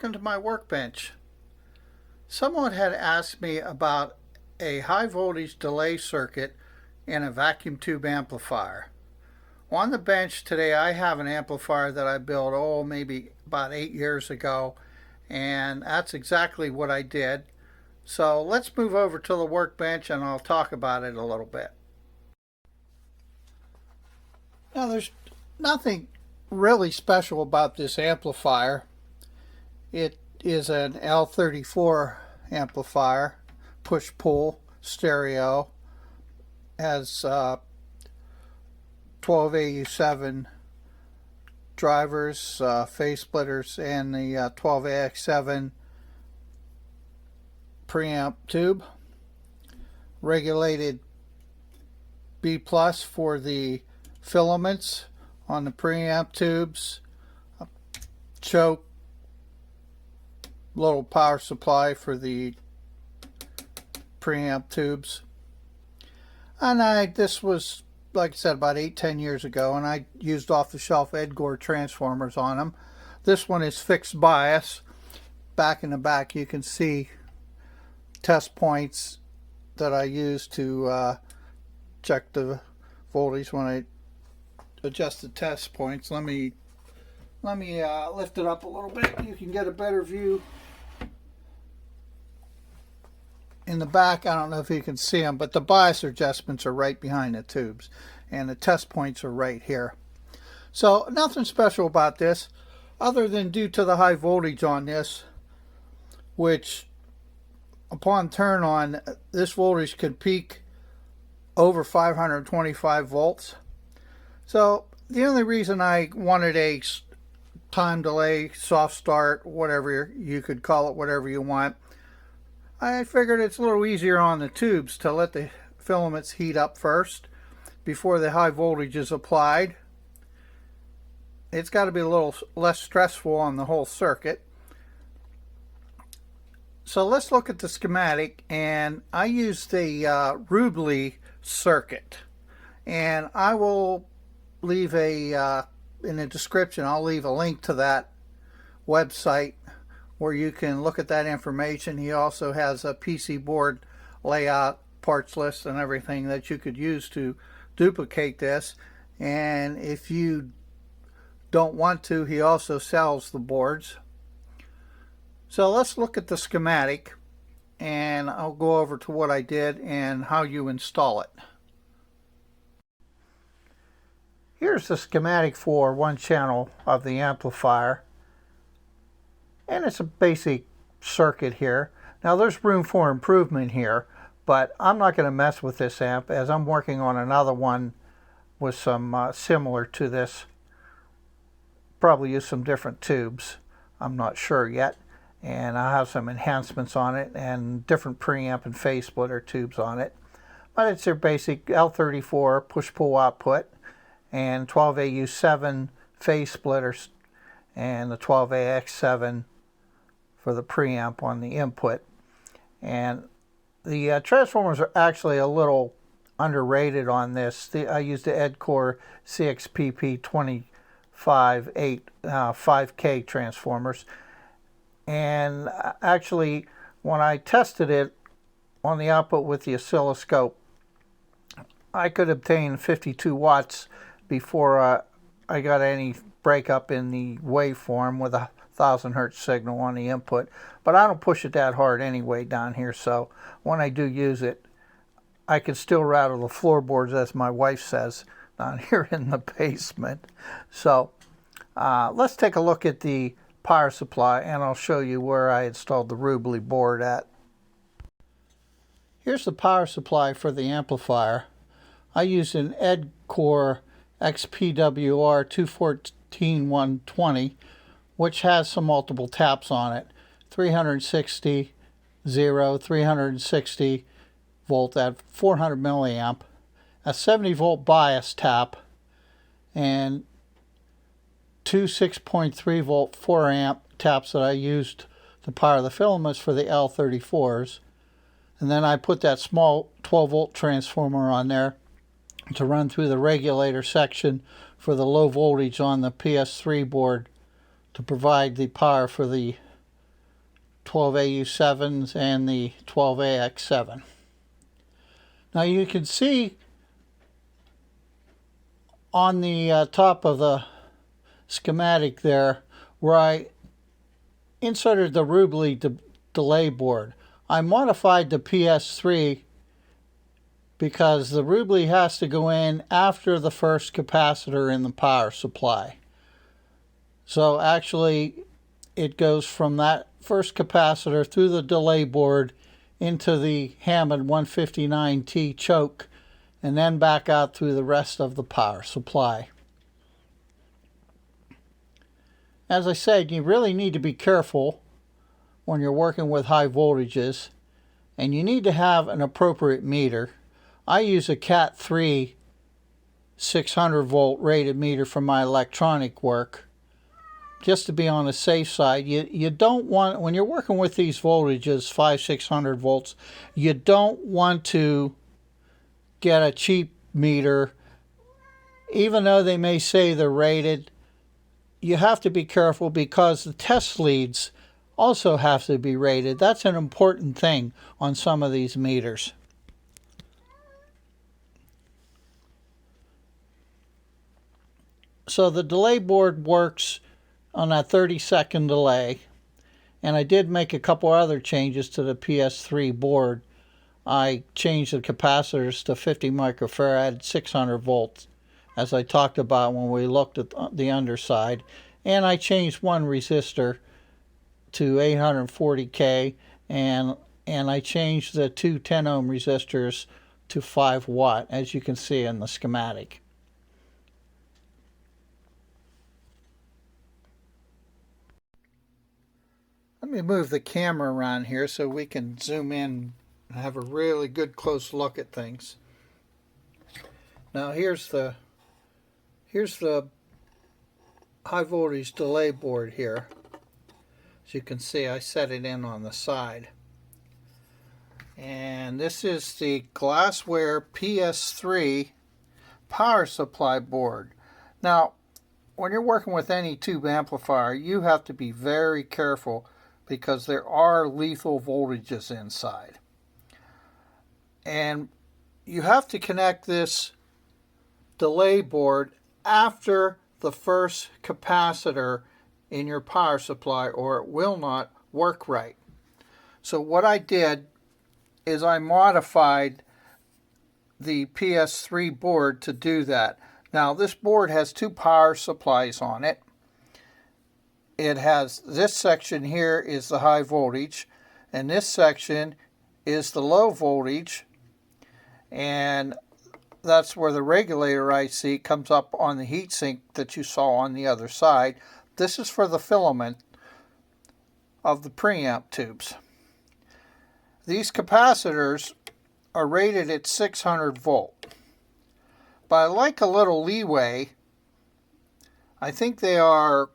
welcome to my workbench. Someone had asked me about a high voltage delay circuit in a vacuum tube amplifier. On the bench today I have an amplifier that I built maybe about 8 years ago, and that's exactly what I did. So let's move over to the workbench and I'll talk about it a little bit. Now there's nothing really special about this amplifier. It is an L34 amplifier, push-pull, stereo, has 12AU7 drivers, phase splitters, and the 12AX7 preamp tube, regulated B+ for the filaments on the preamp tubes, choke, little power supply for the preamp tubes. And this was, like I said, about 8-10 years ago, and I used off-the-shelf Edgore transformers on them. This one is fixed bias. Back in the back you can see test points that I use to check the voltage when I adjust the test points. Let me lift it up a little bit. You can get a better view. In the back, I don't know if you can see them, but the bias adjustments are right behind the tubes, and the test points are right here. So nothing special about this, other than due to the high voltage on this, which upon turn on, this voltage could peak over 525 volts. So the only reason I wanted a time delay, soft start, whatever you could call it, whatever you want, I figured it's a little easier on the tubes to let the filaments heat up first before the high voltage is applied. It's got to be a little less stressful on the whole circuit. So let's look at the schematic, and I use the Rubli circuit, and I will leave in the description, I'll leave a link to that website where you can look at that information. He also has a PC board layout, parts list, and everything that you could use to duplicate this. And if you don't want to, he also sells the boards. So let's look at the schematic, and I'll go over to what I did and how you install it. Here's the schematic for one channel of the amplifier, and it's a basic circuit here. Now there's room for improvement here, but I'm not going to mess with this amp as I'm working on another one with some similar to this. Probably use some different tubes, I'm not sure yet, and I have some enhancements on it and different preamp and phase splitter tubes on it. But it's your basic L34 push-pull output and 12AU7 phase splitters and the 12AX7 for the preamp on the input. And the transformers are actually a little underrated on this. I used the Edgore CXPP 25/8 5K transformers, and actually when I tested it on the output with the oscilloscope, I could obtain 52 watts before I got any breakup in the waveform with a 1000 hertz signal on the input. But I don't push it that hard anyway down here, so when I do use it, I can still rattle the floorboards, as my wife says, down here in the basement. So let's take a look at the power supply, and I'll show you where I installed the Rubli board at. Here's the power supply for the amplifier. I use an Edgore XPWR 214-120, which has some multiple taps on it. 360, 0, 360 volt at 400 milliamp, a 70 volt bias tap, and two 6.3 volt 4 amp taps that I used to power the filaments for the L34s. And then I put that small 12 volt transformer on there to run through the regulator section for the low voltage on the PS3 board to provide the power for the 12AU7s and the 12AX7. Now you can see on the top of the schematic there where I inserted the Rubli delay board. I modified the PS3 because the Rubli has to go in after the first capacitor in the power supply. So actually it goes from that first capacitor through the delay board into the Hammond 159T choke and then back out through the rest of the power supply. As I said, you really need to be careful when you're working with high voltages, and you need to have an appropriate meter. I use a Cat 3 600 volt rated meter for my electronic work, just to be on the safe side. You don't want, when you're working with these voltages, 500-600 volts, you don't want to get a cheap meter. Even though they may say they're rated, you have to be careful because the test leads also have to be rated. That's an important thing on some of these meters. So the delay board works on that 30-second delay, and I did make a couple other changes to the PS3 board. I changed the capacitors to 50 microfarad, 600 volts, as I talked about when we looked at the underside, and I changed one resistor to 840K, and I changed the two 10 ohm resistors to 5 watt, as you can see in the schematic. Let me move the camera around here so we can zoom in and have a really good close look at things. Now here's the high voltage delay board here. As you can see, I set it in on the side. And this is the glassware PS3 power supply board. Now, when you're working with any tube amplifier, you have to be very careful because there are lethal voltages inside. And you have to connect this delay board after the first capacitor in your power supply, or it will not work right. So what I did is I modified the PS3 board to do that. Now this board has two power supplies on it. It has this section here is the high voltage, and this section is the low voltage, and that's where the regulator IC comes up on the heatsink that you saw on the other side. This is for the filament of the preamp tubes. These capacitors are rated at 600 volt. But I like a little leeway. I think they are,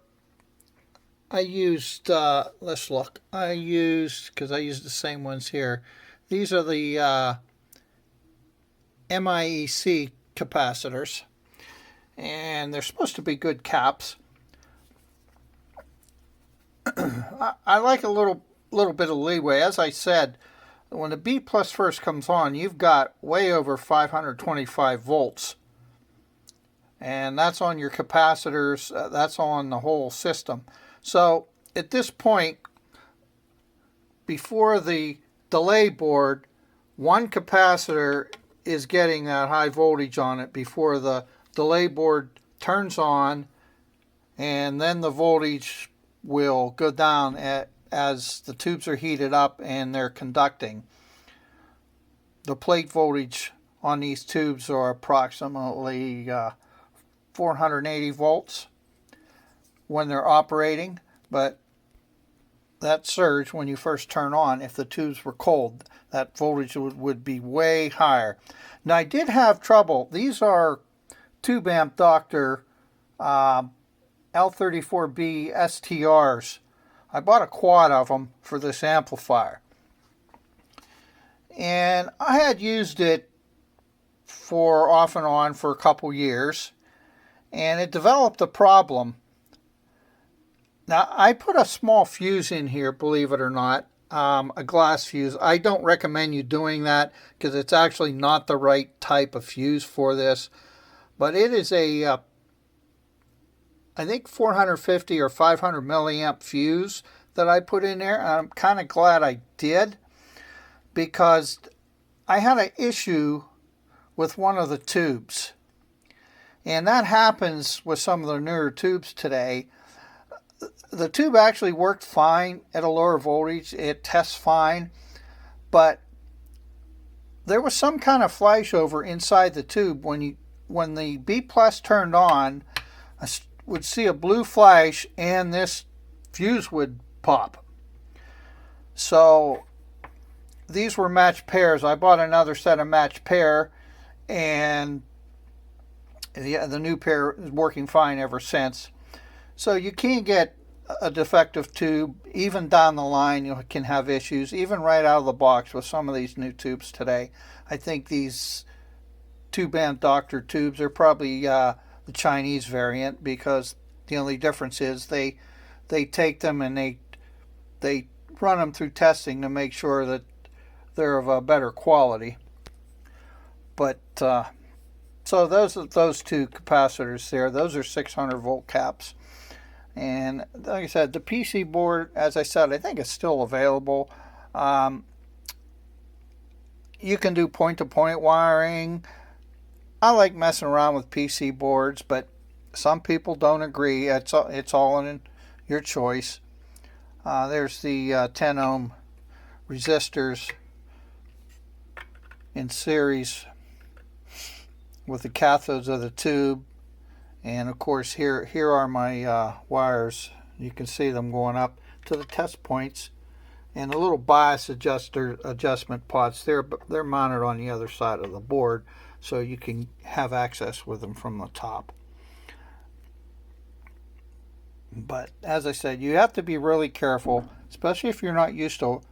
I used, let's look. Because I used the same ones here. These are the MIEC capacitors. And they're supposed to be good caps. I like a little bit of leeway. As I said, when the B plus first comes on, you've got way over 525 volts. And that's on your capacitors. That's on the whole system. So at this point, before the delay board, one capacitor is getting that high voltage on it before the delay board turns on, and then the voltage will go down as the tubes are heated up and they're conducting. The plate voltage on these tubes are approximately 480 volts when they're operating, but that surge when you first turn on, if the tubes were cold, that voltage would be way higher. Now I did have trouble. These are Tube Amp Doctor L34B STRs. I bought a quad of them for this amplifier. And I had used it for off and on for a couple years. And it developed a problem. Now, I put a small fuse in here, believe it or not, a glass fuse. I don't recommend you doing that because it's actually not the right type of fuse for this. But it is a, I think 450 or 500 milliamp fuse that I put in there. I'm kind of glad I did because I had an issue with one of the tubes. And that happens with some of the newer tubes today. The tube actually worked fine at a lower voltage. It tests fine. But there was some kind of flashover inside the tube. When the B plus turned on, I would see a blue flash and this fuse would pop. So these were matched pairs. I bought another set of matched pair, and the new pair is working fine ever since. So you can't get a defective tube. Even down the line you can have issues, even right out of the box with some of these new tubes today. I think these two-band Doctor tubes are probably the Chinese variant, because the only difference is they take them and they run them through testing to make sure that they're of a better quality. But so those two capacitors there, those are 600 volt caps. And like I said, the PC board, as I said, I think it's still available. You can do point-to-point wiring. I like messing around with PC boards, but some people don't agree. It's all in your choice. There's the 10 ohm resistors in series with the cathodes of the tube. And of course here are my wires. You can see them going up to the test points, and the little bias adjustment pots, they're mounted on the other side of the board, so you can have access with them from the top. But as I said, you have to be really careful, especially if you're not used to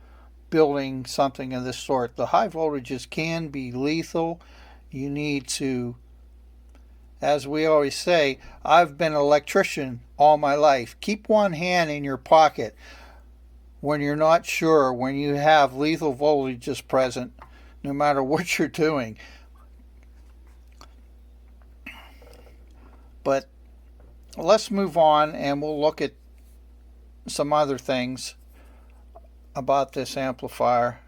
building something of this sort. The high voltages can be lethal. You need to, as we always say, I've been an electrician all my life. Keep one hand in your pocket when you're not sure, when you have lethal voltages present, no matter what you're doing. But let's move on and we'll look at some other things about this amplifier.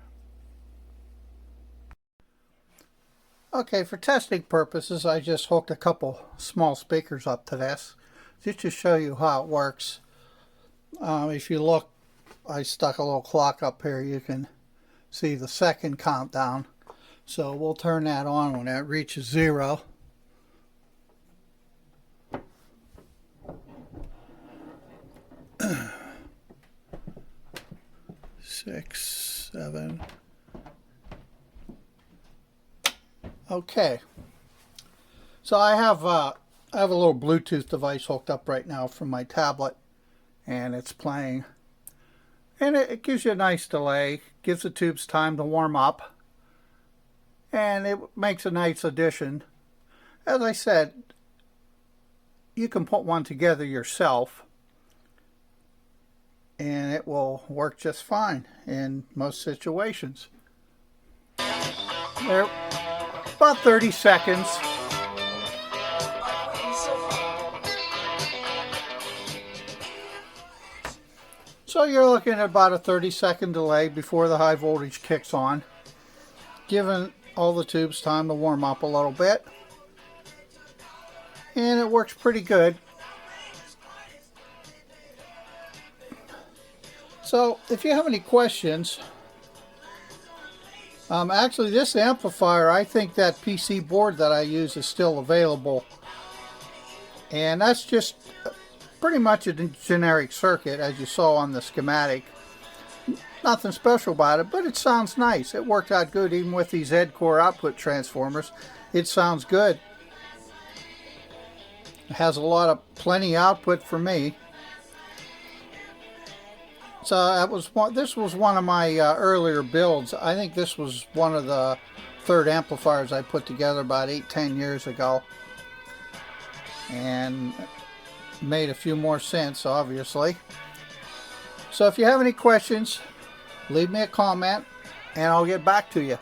Okay, for testing purposes, I just hooked a couple small speakers up to this just to show you how it works. If you look, I stuck a little clock up here. You can see the second countdown. So we'll turn that on when that reaches 0. Six, 7. Okay. So I have a little Bluetooth device hooked up right now from my tablet, and it's playing. And it gives you a nice delay, gives the tubes time to warm up, and it makes a nice addition. As I said, you can put one together yourself, and it will work just fine in most situations. There, about 30 seconds. So you're looking at about a 30-second delay before the high voltage kicks on, giving all the tubes time to warm up a little bit. And it works pretty good. So if you have any questions, actually this amplifier, I think that PC board that I use is still available. And that's just pretty much a generic circuit, as you saw on the schematic. Nothing special about it, but it sounds nice. It worked out good even with these head-core output transformers. It sounds good. It has plenty output for me. So this was one of my earlier builds. I think this was one of the third amplifiers I put together about 8-10 years ago. And made a few more cents, obviously. So if you have any questions, leave me a comment and I'll get back to you.